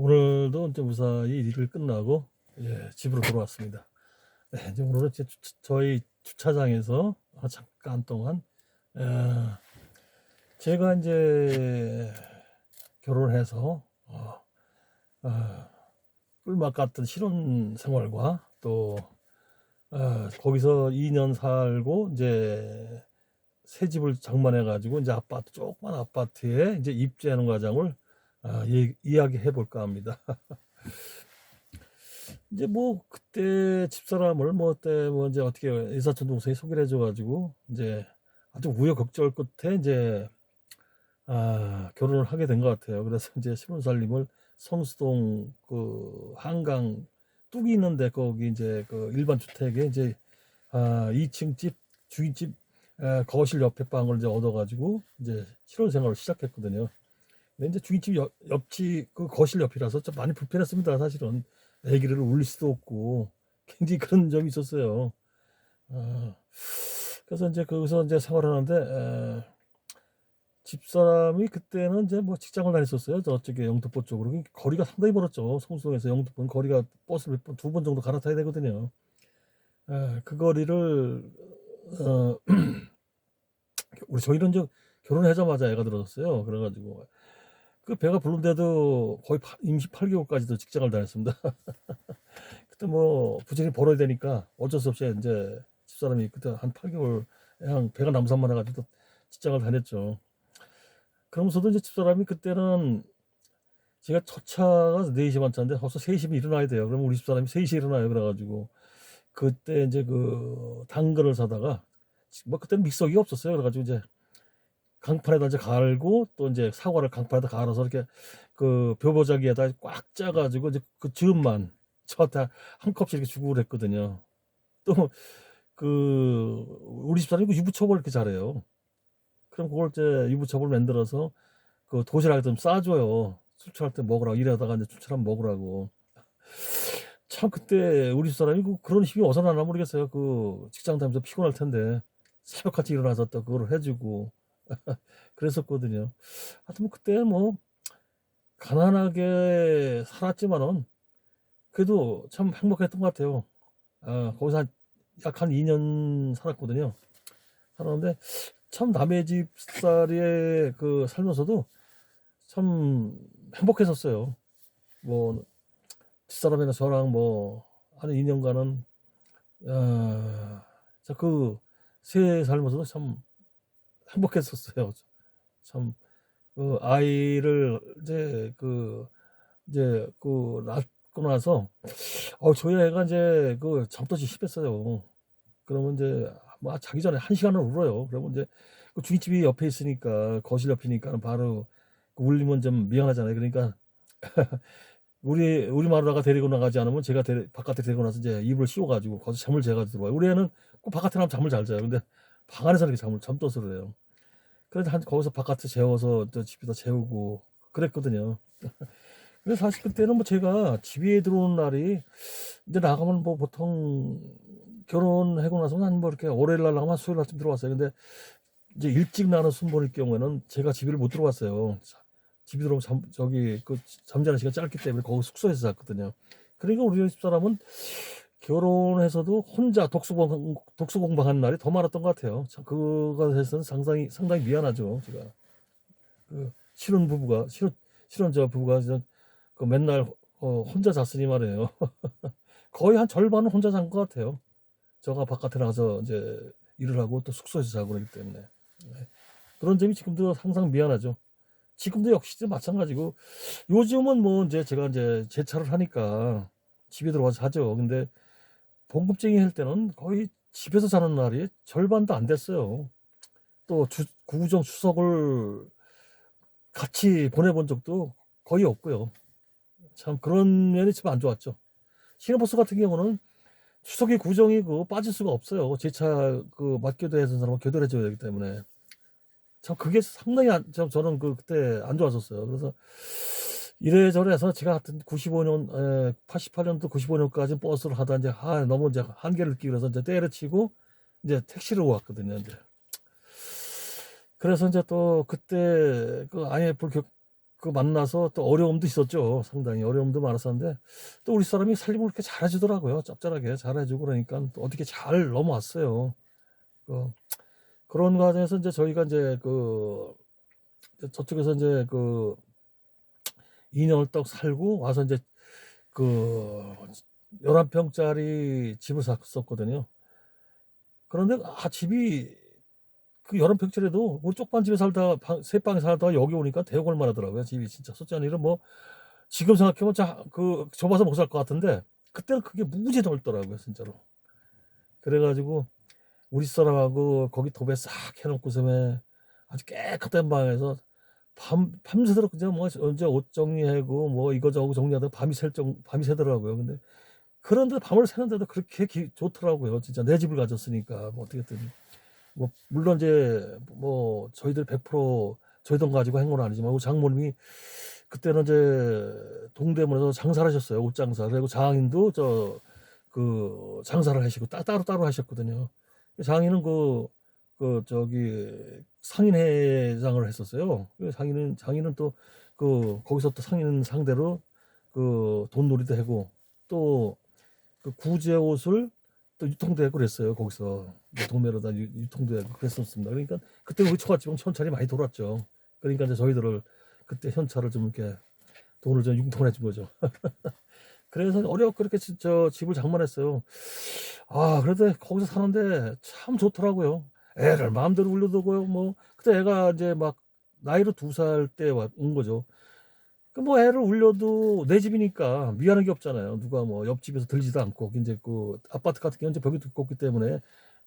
오늘도 이제 무사히 일을 끝나고 집으로 돌아왔습니다. 네, 이제 오늘은 이제 저희 주차장에서 잠깐 동안 어, 제가 이제 결혼해서 꿀맛 같은 신혼 생활과 또 거기서 2년 살고 이제 새 집을 장만해 가지고 이제 아파트 조그만 아파트에 이제 입주하는 과정을 이야기해 볼까 합니다. 이제 뭐 그때 집사람을 뭐 그때 뭐 이제 어떻게 이사촌 동생이 소개를 해줘 가지고 이제 아주 우여곡절 끝에 이제 결혼을 하게 된 것 같아요. 그래서 이제 신혼 살림을 성수동 그 한강 뚝이 있는데 거기 이제 그 일반 주택에 이제 2층 집 주인집 거실 옆에 방을 이제 얻어가지고 이제 신혼 생활을 시작했거든요. 근데 이제 주인집 옆집 그 거실 옆이라서 좀 많이 불편했습니다. 사실은 애기를 울릴 수도 없고 굉장히 그런 점이 있었어요. 어, 그래서 이제 거기서 이제 생활하는데 집사람이 그때는 이제 뭐 직장을 다녔었어요. 저쪽에 영등포 쪽으로. 거리가 상당히 멀었죠. 성수동에서 영등포 거리가 버스 두 번 정도 갈아타야 되거든요. 그 거리를 어, 우리 저희는 이제 결혼하자마자 애가 들어섰어요. 그래가지고 그 배가 부른데도 거의 임시 8개월까지도 직장을 다녔습니다. 그때 뭐 부지런히 벌어야 되니까 어쩔 수 없이 이제 집사람이 그때 한 8개월 그냥 배가 남산만 해가지고 직장을 다녔죠. 그러면서도 이제 집사람이 그때는 제가 첫 차가 4시 반 차인데 벌써 3시면 일어나야 돼요. 그러면 우리 집사람이 3시에 일어나요. 그래가지고 그때 이제 그 당근을 사다가 뭐 그때는 믹서기가 없었어요. 그래가지고 이제 강판에다 이제 갈고 또 이제 사과를 강판에다 갈아서 이렇게 그 벼보자기에다 꽉 짜가지고 이제 그 즙만 저한테 한 컵씩 이렇게 주고 그랬거든요. 또 그 우리 집사람이 그 유부초밥을 이렇게 잘해요. 그럼 그걸 이제 유부초밥을 만들어서 그 도시락에 좀 싸줘요. 출출할 때 먹으라고 일하다가 이제 출출하면 먹으라고. 참 그때 우리 집사람이 그런 힘이 어디서 나나 모르겠어요. 그 직장 다니면서 피곤할 텐데 새벽같이 일어나서 또 그걸 해주고 그랬었거든요. 하여튼 뭐 그때 뭐 가난하게 살았지만은 그래도 참 행복했던 것 같아요. 거기서 약 한 2년 살았거든요. 살았는데 참 남의 집살이에 그 살면서도 참 행복했었어요. 뭐 집사람이나 저랑 뭐 한 2년간은 그새 살면서도 참 행복했었어요. 참 그 아이를 이제 낳고 나서 저희 애가 이제 그 잠도치 심했어요. 그러면 이제 뭐 자기 전에 1시간을 울어요. 그러면 이제 그 주인집이 옆에 있으니까 거실 옆이니까 바로 그 울리면 좀 미안하잖아요. 그러니까 우리 마누라가 데리고 나가지 않으면 제가 바깥에 데리고 나서 이제 이불을 씌워가지고 거기서 잠을 재가지고 들어와요. 우리 애는 꼭 바깥에 나면 잠을 잘 자요. 근데 방 안에서 이렇게 잠들어서 그래요. 그래서 거기서 바깥에 재워서 또 집에다 재우고 그랬거든요. 근데 사실 그때는 뭐 제가 집에 들어오는 날이 이제 나가면 뭐 보통 결혼하고 나서는 한 뭐 이렇게 월요일 날 나가면 수요일 날쯤 들어왔어요. 근데 이제 일찍 나는 순번일 경우에는 제가 집을 못 들어왔어요. 집에 들어오면 저기 그 잠자는 시간 짧기 때문에 거기 숙소에서 잤거든요. 그러니까 우리 집사람은 결혼해서도 혼자 독서 공부하는 날이 더 많았던 것 같아요. 참 그것에서는 상당히 미안하죠. 제가 그 실혼 저 부부가 그 맨날 혼자 잤으니 말이에요. 거의 한 절반은 혼자 잔 것 같아요. 저가 바깥에 나가서 이제 일을 하고 또 숙소에서 자고 그러기 때문에 그런 점이 지금도 항상 미안하죠. 지금도 역시 마찬가지고 요즘은 뭐 이제 제가 이제 재차를 하니까 집에 들어가서 자죠. 근데 봉급쟁이 할 때는 거의 집에서 자는 날이 절반도 안 됐어요. 또 구구정 추석을 같이 보내본 적도 거의 없고요. 참 그런 면이 참 안 좋았죠. 시내버스 같은 경우는 추석이 구정이고 빠질 수가 없어요. 제 차 그 맞교대해서 사람은 교대를 해줘야 되기 때문에 참 그게 상당히 저는 그때 안 좋았었어요. 그래서 이래저래 해서 제가 하여튼 88년도 95년까지 버스를 하다 이제 너무 이제 한계를 느끼고 그래서 이제 때려치고 이제 택시를 왔거든요. 이제 그래서 이제 또 그때 그 IMF 그 만나서 또 어려움도 있었죠. 상당히 어려움도 많았었는데 또 우리 사람이 살림을 그렇게 잘해주더라고요. 짭짤하게 잘해주고 그러니까 또 어떻게 잘 넘어왔어요. 그, 그런 과정에서 이제 저희가 이제 저쪽에서 이제 2년을 딱 살고 와서 이제 그 11평짜리 집을 샀었거든요. 그런데 집이 그 11평짜리도 우리 쪽반 집에 살다가 세 방에 살다가 여기 오니까 대역을 말하더라고요. 집이 진짜 솔직히 아니라 뭐 지금 생각해보면 좁아서 못 살 것 같은데 그때는 그게 무지 넓더라고요, 진짜로. 그래가지고 우리 사람하고 거기 도배 싹 해놓고서는 아주 깨끗한 방에서 밤새도록 그냥 뭐 언제 옷 정리하고 뭐 이거저거 정리하다가 밤이 새더라고요. 근데 그런데 밤을 새는데도 그렇게 좋더라고요. 진짜 내 집을 가졌으니까 뭐 어떻게든 뭐 물론 이제 뭐 저희들 100% 저희 돈 가지고 한 건 아니지만 우리 장모님이 그때는 이제 동대문에서 장사를 하셨어요. 옷 장사. 그리고 장인도 장사를 하시고 따로 하셨거든요. 장인은 상인회장을 했었어요. 장인은 또 거기서 또 상인 상대로 돈놀이도 하고 또 구제 옷을 또 유통도 하고 그랬어요. 거기서 동네로다 유통도 하고 그랬었습니다. 그러니까 그때 우리 처갓집은 현찰이 많이 돌았죠. 그러니까 이제 저희들을 그때 현찰을 좀 이렇게 돈을 좀 융통해 준 거죠. 그래서 어렵게 그렇게 집을 장만했어요. 그래도 거기서 사는데 참 좋더라고요. 애를 마음대로 울려두고요. 뭐 그때 애가 이제 막 나이로 2살 때 온 거죠. 뭐 애를 울려도 내 집이니까 미안한 게 없잖아요. 누가 뭐 옆집에서 들리지도 않고 이제 아파트 같은 경우는 이제 벽이 두껍기 때문에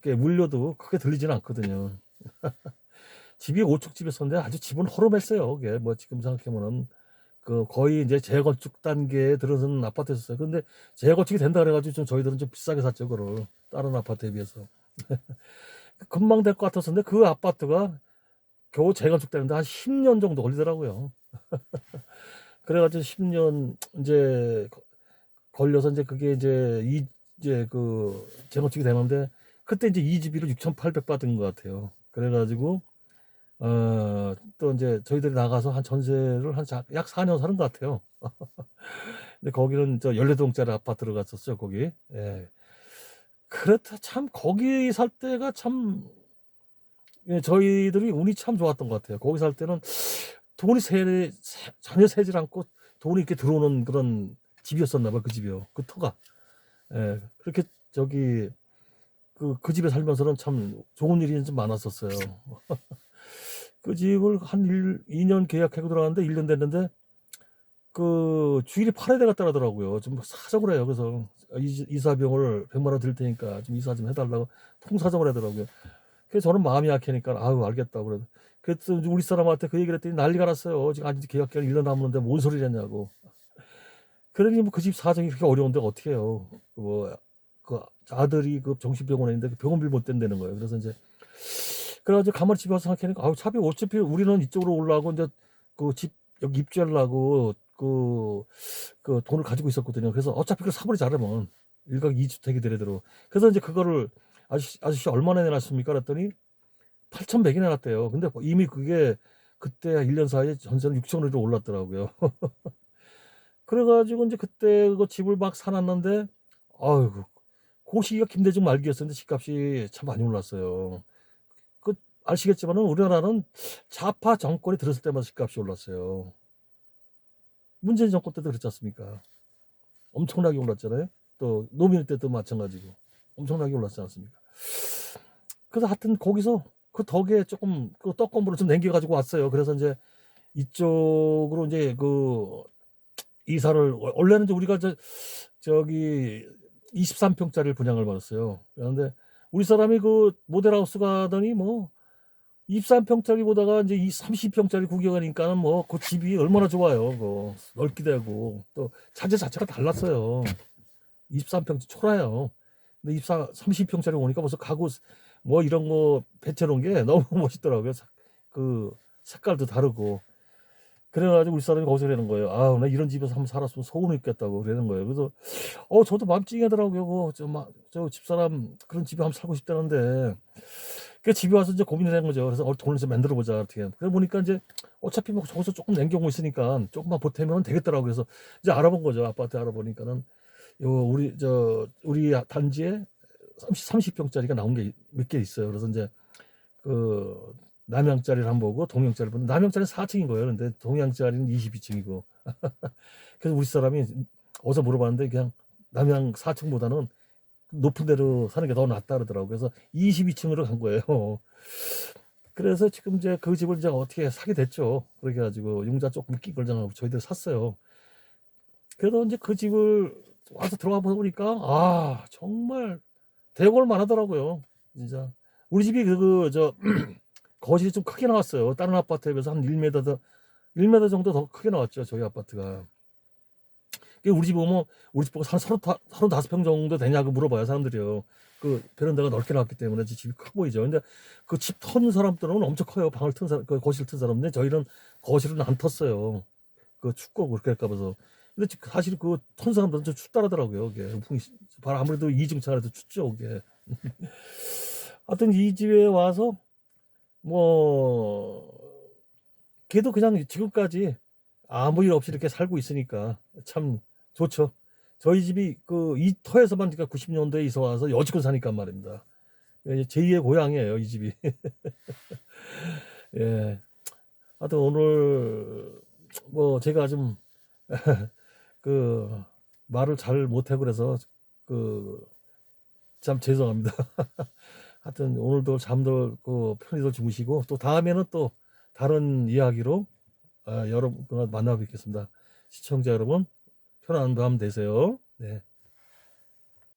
이렇게 울려도 크게 들리지는 않거든요. 집이 5층 집이었는데 아주 집은 허름했어요. 그게 뭐 지금 생각해보면 거의 이제 재건축 단계에 들어서는 아파트였어요. 근데 재건축이 된다 그래가지고 저희들은 좀 비싸게 샀죠, 그거를 다른 아파트에 비해서. 금방 될 것 같았었는데 그 아파트가 겨우 재건축되는데 한 10년 정도 걸리더라고요. 그래가지고 10년 이제 걸려서 이제 그게 이제 재건축이 되는데 그때 이제 이 집비를 6,800 받은 것 같아요. 그래가지고 또 이제 저희들이 나가서 한 전세를 약 4년 사는 것 같아요. 근데 거기는 14동짜리 아파트를 갔었죠, 거기. 예. 그렇다 참 거기 살 때가 참 저희들이 운이 참 좋았던 것 같아요. 거기 살 때는 돈이 전혀 새질 않고 돈이 이렇게 들어오는 그런 집이었었나 봐, 그 집이요. 그 터가. 예. 그렇게 그 집에 살면서는 참 좋은 일이 좀 많았었어요. 그 집을 한 2년 계약하고 들어갔는데 1년 됐는데 주인이 팔아야 되겠다더라고요. 좀 사정을 해요. 그래서 이사비용을 100만 원 드릴 테니까 좀 이사 좀 해달라고 통사정을 하더라고요. 그래서 저는 마음이 약하니까 알겠다고 그래도. 그래서 우리 사람한테 그 얘기를 했더니 난리가 났어요. 지금 아직 계약 기간 1년 남았는데 뭔 소리를 했냐고. 그러니 뭐 그 집 사정이 그렇게 어려운데 어떻게 해요. 아들이 정신병원에 있는데 병원비를 못 댄다는 거예요. 그래서 이제 그래가지고 가만히 집에 와서 생각하니까 차피 어차피 우리는 이쪽으로 올라가고 이제 집 여기 입주하려고 돈을 가지고 있었거든요. 그래서 어차피 그걸 사버리자 그러면 1각 2주택이 되더라도. 그래서 이제 그거를 아저씨 얼마나 내놨습니까? 그랬더니 8,100이 내놨대요. 근데 이미 그게 그때 1년 사이에 전세는 6,000원으로 올랐더라고요. 그래가지고 이제 그때 그 집을 막 사놨는데 아이고 그 시기가 김대중 말기였었는데 집값이 참 많이 올랐어요. 아시겠지만은 우리나라는 좌파 정권이 들었을 때마다 집값이 올랐어요. 문재인 정권 때도 그렇지 않습니까? 엄청나게 올랐잖아요. 또 노무현 때도 마찬가지고 엄청나게 올랐지 않습니까? 그래서 하여튼 거기서 그 덕에 조금 떡건물을 좀 남겨가지고 왔어요. 그래서 이제 이쪽으로 이제 이사를 원래는 이제 우리가 저기 23평짜리를 분양을 받았어요. 그런데 우리 사람이 모델하우스 가더니 뭐 23평짜리 보다가 이제 30평짜리 구경하니까는 뭐 그 집이 얼마나 좋아요. 넓기도 하고 또 자재 자체가 달랐어요. 23평 초라해요. 근데 30평짜리 오니까 벌써 가구 뭐 이런 거 배치해 놓은 게 너무 멋있더라고요. 색깔도 다르고. 그래가지고 우리 사람이 거기서 그러는 거예요. 아, 나 이런 집에서 한번 살았으면 소원했겠다고 그러는 거예요. 그래서 저도 마음 찡하더라고요. 저 집사람 그런 집에 한번 살고 싶다는데 그 집에 와서 이제 고민을 한 거죠. 그래서 돈을 좀 만들어 보자 어떻게. 그래 보니까 이제 어차피 뭐 저기서 조금 남겨고 있으니까 조금만 보태면 되겠더라고. 그래서 이제 알아본 거죠. 아파트 알아보니까는 우리 단지에 30평짜리가 나온 게 몇 개 있어요. 그래서 이제 그 남양짜리를 한번 보고 동양짜리를 보는데 남양짜리는 4층인 거예요. 근데 동양짜리는 22층이고. 그래서 우리 사람이 어디서 물어봤는데 그냥 남양 4층보다는 높은 데로 사는 게 더 낫다 그러더라고요. 그래서 22층으로 간 거예요. 그래서 지금 이제 그 집을 이제 어떻게 사게 됐죠. 그렇게 해가지고 융자 조금 끼 걸잖아. 저희들 샀어요. 그래도 이제 그 집을 와서 들어가 보니까 정말 대골만 하더라고요. 진짜 우리 집이 거실이 좀 크게 나왔어요. 다른 아파트에 비해서 한 1m 정도 더 크게 나왔죠. 저희 아파트가. 우리 집 보면 우리 집 보고 한 35평 정도 되냐고 물어봐요. 사람들이요. 그 베란다가 넓게 나왔기 때문에 집이 커 보이죠. 근데 그 집 턴 사람들은 엄청 커요. 방을 튼 사람, 그 거실 튼 사람인데 저희는 거실은 안 텄어요. 그 춥고 그렇게 할까 봐서. 근데 사실 그 턴 사람들은 좀 춥다라더라고요. 그게 바로 아무래도 이중창이라도 춥죠. 그게. 하여튼 이 집에 와서 뭐 걔도 그냥 지금까지 아무 일 없이 이렇게 살고 있으니까 참 좋죠. 저희 집이 이 터에서만 그러니까 90년도에 이사 와서 여지껏 사니까 말입니다. 제2의 고향이에요, 이 집이. 예. 하여튼 오늘 뭐 제가 좀 그 말을 잘 못하고 그래서 참 죄송합니다. 하여튼 오늘도 잠들 편히들 주무시고 또 다음에는 또 다른 이야기로 여러분과 만나 뵙겠습니다. 시청자 여러분 편안한 밤 되세요. 네.